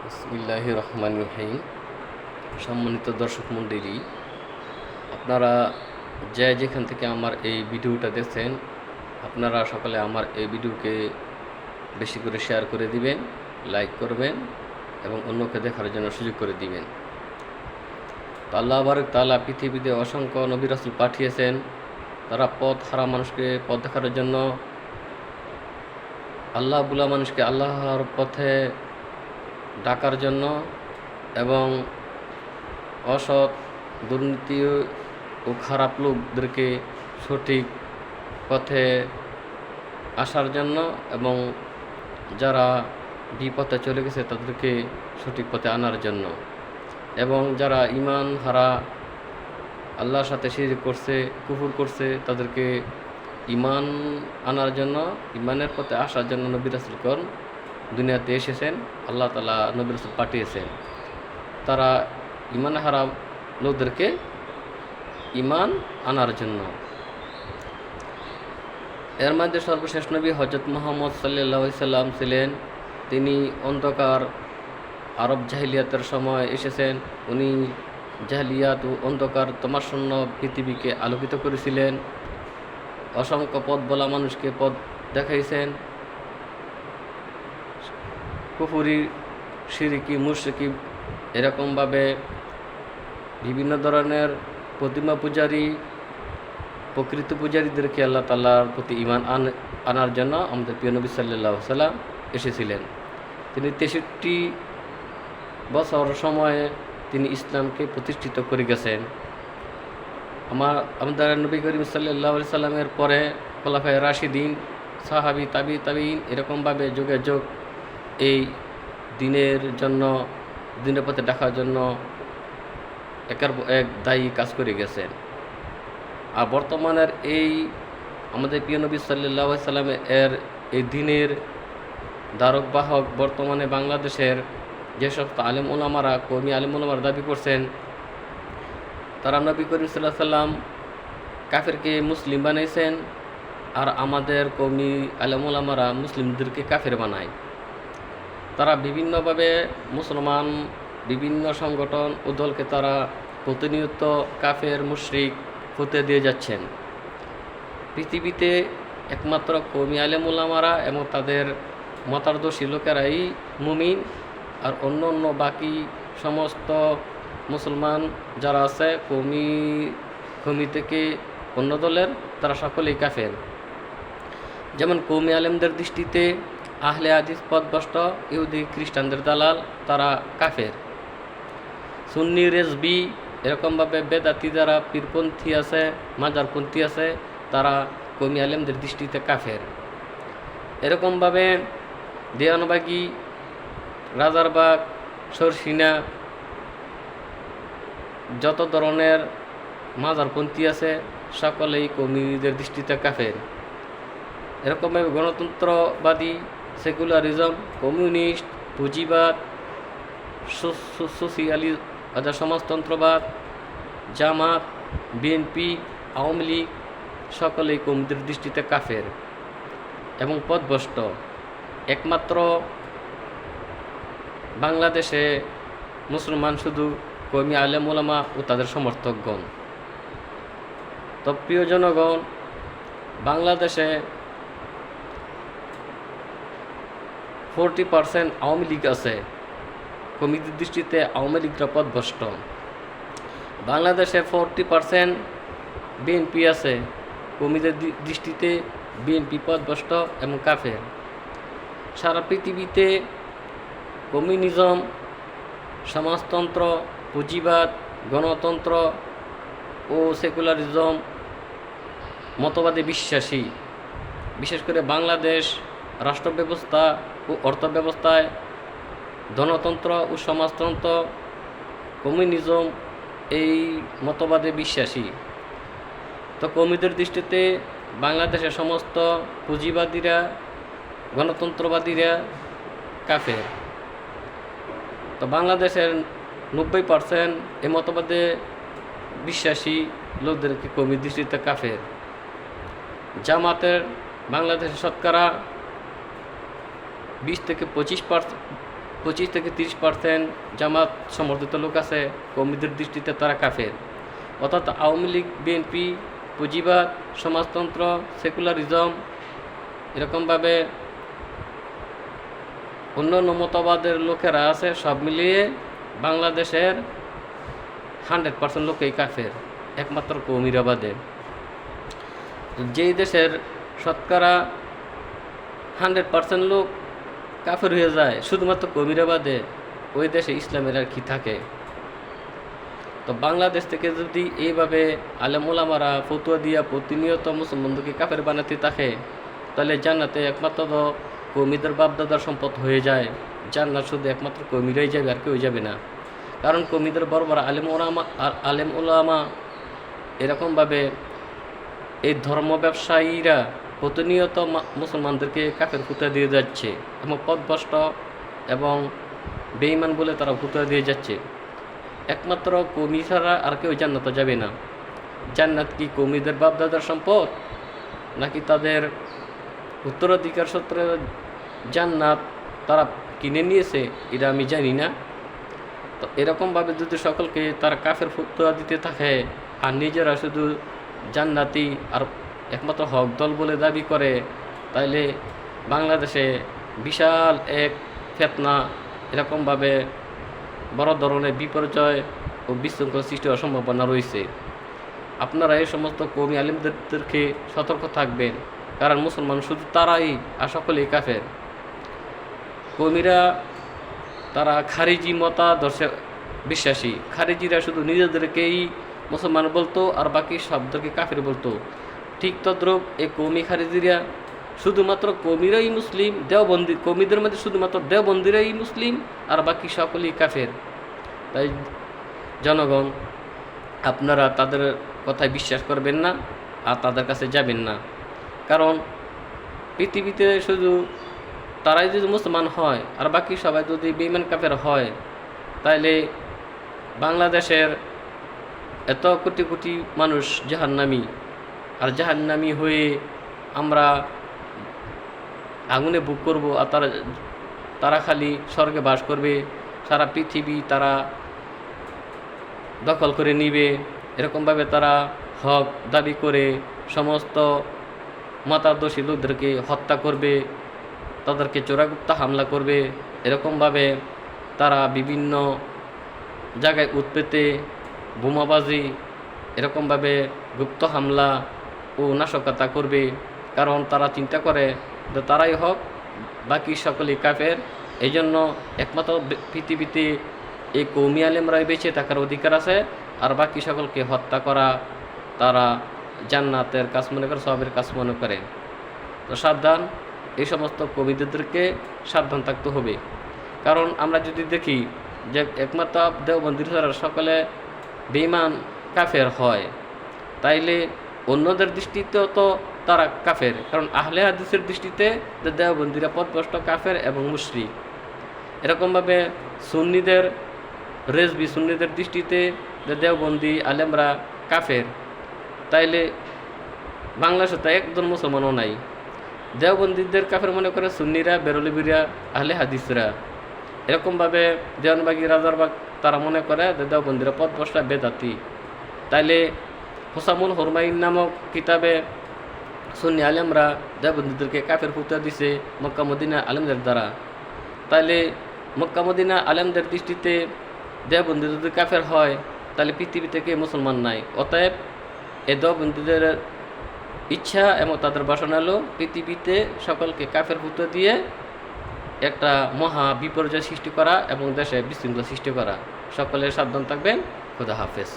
বিসমিল্লাহির রহমানির রহিম। সম্মানিত দর্শক মণ্ডলী, আপনারা যেখান থেকে আমার এই ভিডিওটা দেখছেন, আপনারা সকলে আমার এই ভিডিওকে বেশি করে শেয়ার করে দিবেন, লাইক করবেন এবং অন্যকে দেখার জন্য সুযোগ করে দিবেন। তো আল্লাহ বারক তাআলা পৃথিবীতে অসংখ্য নবী রাসূল পাঠিয়েছেন। তারা পথ হারা মানুষকে পথ দেখার জন্য, আল্লাহ বুলা মানুষকে আল্লাহর পথে ডাকার জন্য এবং অসৎ, দুর্নীতি ও খারাপ লোকদেরকে সঠিক পথে আসার জন্য এবং যারা বিপথে চলে গেছে তাদেরকে সঠিক পথে আনার জন্য, এবং যারা ঈমান হারা, আল্লাহর সাথে শিরক করছে, কুফর করছে, তাদেরকে ঈমান আনার জন্য, ঈমানের পথে আসার জন্য নবী রাসূলগণ দুনিয়াতে এসেছেন। আল্লাহ তাআলা নবী রাসূল পাঠিয়েছেন তারা ঈমান হারা লোকদেরকে ঈমান আনার জন্য। এর মধ্যে সর্বশেষ নবী হযরত মুহাম্মদ সাল্লাল্লাহু আলাইহি সাল্লাম ছিলেন। তিনি অন্ধকার আরব জাহিলিয়াতের সময় এসেছেন। উনি জাহিলিয়াত ও অন্ধকার তমশূন্য পৃথিবীকে আলোকিত করেছিলেন। অসংখ্য পথ বলা মানুষকে পথ দেখাইছেন। কুফরি, শিরকি, মুশরিকি এরকমভাবে বিভিন্ন ধরনের প্রতিমা পূজারী, প্রকৃত পূজারীদেরকে আল্লাহ তাআলার প্রতি ঈমান আনার জন্য আমাদের প্রিয় নবী সাল্লাল্লাহু আলাইহি সাল্লাম এসেছিলেন। তিনি ৬৩ বছর সময়ে তিনি ইসলামকে প্রতিষ্ঠিত করে গেছেন। আমাদের নবী করিম সাল্লাল্লাহু আলাইহি সাল্লামের পরে খোলাফায়ে রাশিদিন, সাহাবী, তাবিঈন এরকমভাবে যুগে যুগ এই দিনের জন্য, দিনের পথে ডাকার জন্য একের পর এক দায়ী কাজ করে গেছেন। আর বর্তমানের এই আমাদের প্রিয় নবী সাল্লাল্লাহু আলাইহি সাল্লাম এর এই দিনের ধারক বাহক বর্তমানে বাংলাদেশের যে সমস্ত আলেম ওলামারা, কওমি আলেম ওলামারা দাবি করছেন, তারা নবী করিম সাল্লাল্লাহু আলাইহি সাল্লাম কাফেরকে মুসলিম বানাইছেন, আর আমাদের কওমি আলেম ওলামারা মুসলিমদেরকে কাফের বানায়। তারা বিভিন্নভাবে মুসলমান বিভিন্ন সংগঠন ও দলকে তারা প্রতিনিয়ত কাফের, মুশরিক হতে দিয়ে যাচ্ছেন। পৃথিবীতে একমাত্র কওমি আলেম ওলামারা এবং তাদের মতাদর্শী লোকেরাই মুমিন, আর অন্য বাকি সমস্ত মুসলমান যারা আছে কওমি থেকে অন্য দলের, তারা সকলেই কাফের। যেমন কওমি আলেমদের দৃষ্টিতে আহলে হাদিস পথভ্রষ্ট, ইহুদি খ্রিস্টানদের দালাল, তারা কাফের। সুন্নি, রেজবি এরকমভাবে বেদাতি যারা পীরপন্থী আছে, মাজারপন্থী আছে, তারা কওমি আলেমদের দৃষ্টিতে কাফের। এরকমভাবে দেওয়ানবাগি, রাজারবাগ, সরসিনা যত ধরনের মাজারপন্থী আছে সকলেই কওমিদের দৃষ্টিতে কাফের। এরকমভাবে গণতন্ত্রবাদী, সেকুলারিজম, কমিউনিস্ট, পুঁজিবাদ, সমাজতন্ত্রবাদ, জামাত, বিএনপি, আওয়ামী লীগ সকলেই কওমিদের দৃষ্টিতে কাফের এবং পথভ্রষ্ট। একমাত্র বাংলাদেশে মুসলমান শুধু কওমি আলেম ওলামা ও তাদের সমর্থকগণ। তো প্রিয় জনগণ, বাংলাদেশে 40% আওয়ামী লীগ আছে। কওমিদের দৃষ্টিতে আওয়ামী লীগরা পথভ্রষ্ট। বাংলাদেশে 40% বিএনপি আছে। কওমিদের দৃষ্টিতে বিএনপি পথভ্রষ্ট এবং কাফের। সারা পৃথিবীতে কমিউনিজম, সমাজতন্ত্র, পুঁজিবাদ, গণতন্ত্র ও সেকুলারিজম মতবাদে বিশ্বাসী। বিশেষ করে বাংলাদেশ রাষ্ট্র ব্যবস্থা ও অর্থ ব্যবস্থায় ধনতন্ত্র ও সমাজতন্ত্র, কমিউনিজম এই মতবাদে বিশ্বাসী। তো কওমিদের দৃষ্টিতে বাংলাদেশের সমস্ত পুঁজিবাদীরা, গণতন্ত্রবাদীরা কাফের। তো বাংলাদেশের 90% এই মতবাদে বিশ্বাসী লোকদেরকে কওমি দৃষ্টিতে কাফের। জামাতের বাংলাদেশের শতকরা 20 থেকে 25 থেকে 30% জামাত সমর্থিত লোক আছে, কওমিদের দৃষ্টিতে তারা কাফের। অর্থাৎ আওয়ামী লীগ, বিএনপি, পুঁজিবাদ, সমাজতন্ত্র, সেকুলারিজম, এরকমভাবে অন্যান্য মতবাদের লোকেরা আছে, সব মিলিয়ে বাংলাদেশের 100% লোকেই কাফের, একমাত্র কওমিরা বাদে। যেই দেশের শতকরা 100% লোক কাফের হয়ে যায় শুধুমাত্র কওমিরা বাদে, ওই দেশে ইসলামের আর কি থাকে? তো বাংলাদেশ থেকে যদি এইভাবে আলেম ওলামারা ফতুয়া দিয়া প্রতিনিয়ত মুসলমানদেরকে কাফের বানাতে থাকে, তাহলে জান্নাতে একমাত্র কওমিদের বাপদাদার সম্পদ হয়ে যায়। জান্নাত শুধু একমাত্র কওমিরাই যাবে, আর কেউ যাবে না। কারণ কওমিদের বড় বড় আলেম ওলামা এরকমভাবে এই ধর্ম ব্যবসায়ীরা প্রতিনিয়ত মুসলমানদেরকে কাফের ফুতুয়া দিয়ে যাচ্ছে এবং পথভ্রষ্ট এবং বেঈমান বলে তারা ফুতুয়া দিয়ে যাচ্ছে। একমাত্র কওমি ছাড়া আর কেউ জান্নাতে যাবে না। জান্নাত কি কওমিদের বাপদাদার সম্পদ, নাকি তাদের উত্তরাধিকার সূত্রে জান্নাত তারা কিনে নিয়েছে, এটা আমি জানি না। তো এরকমভাবে যদি সকলকে তারা কাফের ফুতুয়া দিতে থাকে আর নিজেরা শুধু জান্নাতি আর একমাত্র হক দল বলে দাবি করে, তাইলে বাংলাদেশে বিশাল এক ফিতনা, এরকমভাবে বড় ধরনের বিপর্যয় ও বিশৃঙ্খলা সৃষ্টি হওয়ার সম্ভাবনা রয়েছে। আপনারা এই সমস্ত কওমি আলেমদেরকে সতর্ক থাকবেন, কারণ মুসলমান শুধু তারাই আর সকলেই কাফের। কওমিরা তারা খারিজি মতাদর্শে বিশ্বাসী। খারিজিরা শুধু নিজেদেরকেই মুসলমান বলতো আর বাকি সবদেরকে কাফের বলতো। ঠিক তদ্রূপ এই কওমি খারিজিরা শুধুমাত্র কওমিরাই মুসলিম, দেওবন্দি কওমিদের মধ্যে শুধুমাত্র দেওবন্দিরাই মুসলিম আর বাকি সকলেই কাফের। তাই জনগণ, আপনারা তাদের কথায় বিশ্বাস করবেন না আর তাদের কাছে যাবেন না। কারণ পৃথিবীতে শুধু তারাই যদি মুসলমান হয় আর বাকি সবাই যদি বেঈমান কাফের হয়, তাইলে বাংলাদেশের এত কোটি কোটি মানুষ জাহান্নামী, আর জাহান্নামী হয়ে আমরা আগুনে বুক করব, আর তারা খালি স্বর্গে বাস করবে। সারা পৃথিবী তারা দখল করে নিবে। এরকমভাবে তারা হক দাবি করে সমস্ত মতাদর্শী লোকদেরকে হত্যা করবে, তাদেরকে চোরাগুপ্তা হামলা করবে। এরকমভাবে তারা বিভিন্ন জায়গায় উৎপেতে বোমাবাজি, এরকমভাবে গুপ্ত হামলা ও নাশকতা করবে। কারণ তারা চিন্তা করে যে তারাই হক, বাকি সকলেই কাফের। এই জন্য একমাত্র পৃথিবীতে এই কওমি আলেমরাই বেঁচে থাকার অধিকার আছে, আর বাকি সকলকে হত্যা করা তারা জান্নাতের কাজ মনে করে, সওয়াবের কাজ মনে করে। তো সাবধান, এই সমস্ত কওমিদেরকে সাবধান থাকতে হবে। কারণ আমরা যদি দেখি যে একমাত্র দেওবন্দি ছাড়া সকলে বেঈমান কাফের হয়, তাইলে অন্যদের দৃষ্টিতেও তো তারা কাফের। কারণ আহলে হাদিসের দৃষ্টিতে যে দেওবন্দিরা পথভ্রষ্ট, কাফের এবং মুশরিক। এরকমভাবে সুন্নিদের রেজবি সুন্নিদের দৃষ্টিতে যে দেওবন্দি আলেমরা কাফের, তাইলে বাংলাদেশে তো একজন মুসলমানও নাই। দেওবন্দিদের কাফের মনে করে সুন্নিরা, বেরলভিরা, আহলে হাদিসরা। এরকমভাবে দেওয়ানবাগি, রাজারবাগ তারা মনে করে যে দেওবন্দিরা পথভ্রষ্ট, বেদাতি। তাইলে হুসামুল হুরমাইন নামক কিতাবে সুন্নি আলেমরা দেওবন্দিদেরকে কাফের ফুতুয়া দিছে মক্কা মদিনা আলেমদের দ্বারা। তাইলে মক্কা মদিনা আলেমদের দৃষ্টিতে দেওবন্দি যদি কাফের হয়, তাহলে পৃথিবী থেকে মুসলমান নাই। অতএব এই দেওবন্দিদের ইচ্ছা এবং তাদের বাসনা হলো পৃথিবীতে সকলকে কাফের ফুতুয়া দিয়ে একটা মহা বিপর্যয় সৃষ্টি করা এবং দেশে বিশৃঙ্খলা সৃষ্টি করা। সকলে সাবধান থাকবেন। খোদা হাফেজ।